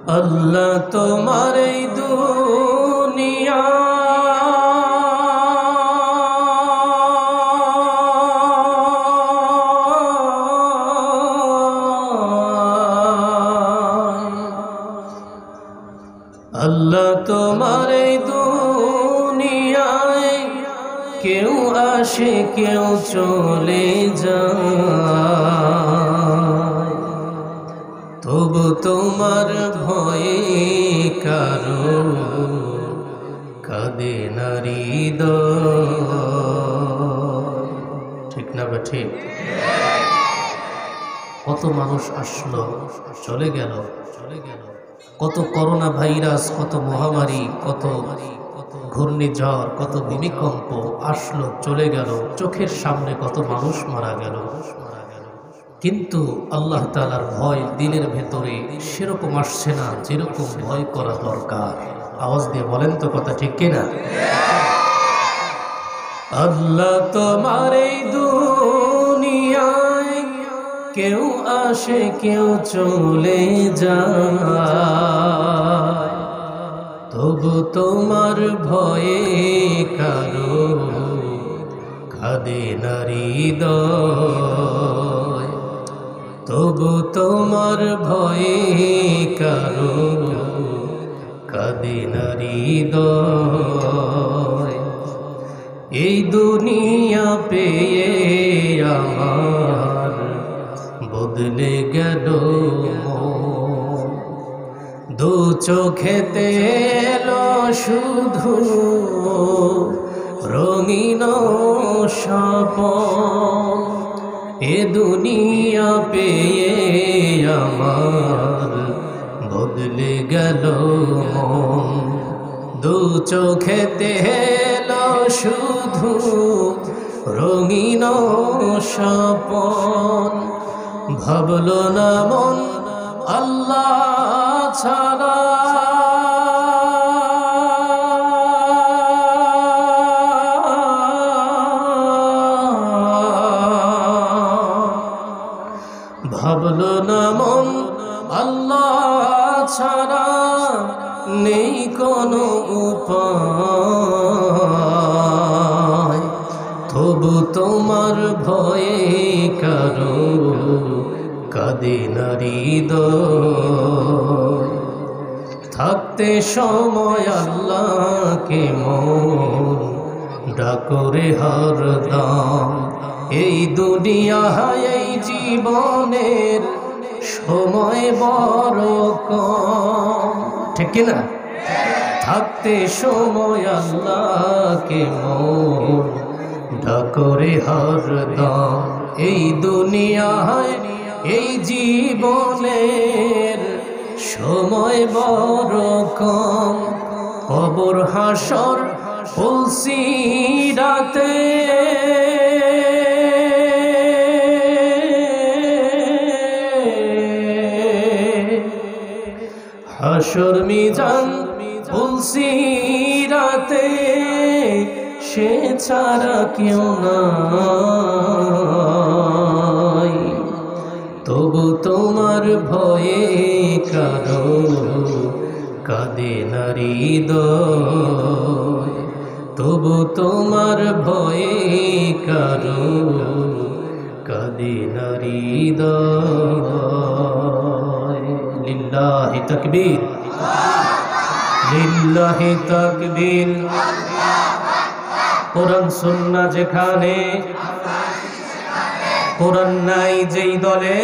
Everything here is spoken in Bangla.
আল্লাহ তোমার এই দুনিয়া আল্লাহ তোমার এই দুনিয়ায় কেউ আসে কেউ চলে যায়, তবু তোমার ভয়ে কারো কাঁদে না হৃদয়। ঠিক না বা ঠিক? কত মানুষ আসলো চলে গেল, কত করোনা ভাইরাস, কত মহামারী, কত ঘূর্ণিঝড়, কত ভূমিকম্প আসলো চলে গেল, চোখের সামনে কত মানুষ মারা গেল। কিন্তু আল্লাহ তাআলার ভয় দিলের ভেতরে সেরকম আসছে না যেরকম ভয় করা দরকার। আওয়াজ দিয়ে বলেন তো কথা ঠিক কিনা? আল্লাহ তোমার এই দুনিয়ায় কেউ আসে কেউ চলে যায়, তবু তোমার ভয়ে কারো কাঁদে না হৃদয়, তবু তোমার ভয়ে কারো কাঁদে না হৃদয়। এই দুনিয়া পেয়ে আমার বদলে গেল মন, দু চোখেতে এলো শুধু রঙিন স্বপন। এ দুনিয়া পেয়ে আমার বদলে গেল মন, দু চোখেতে এলো শুধু রঙিন স্বপন। ভাবলো না মন আল্লাহ ছাড়া, ভাবলো না মন আল্লাহ ছাড়া নেই কোনো উপায়, তবু তোমার ভয়ে কারো কাঁদে না হৃদয়। থাকতে সময় আল্লাহকে মন ডাকরে হরদম, এই দুনিয়া এই জীবনের সময় বড় কম। ঠিক না? থাকতে সময় আল্লাহকে মন ডাকরে হরদম, এই দুনিয়ায় এই জীবনের সময় বড় কম। কবর হাসর ফুলসিরাতে হাসর মিজান ফুলসিরাতে সে ছাড়া কেউ নাই, তবু তোমার ভয়ে কারো কাঁদে না হৃদয়, তবু তোমার ভয়ে কারো কাঁদে না হৃদয়। লিল্লাহি তাকবীর, লিল্লাহি তাকবীর। কোরআন সুন্নাহ যেখানে, কোরআন নাই যেই দলে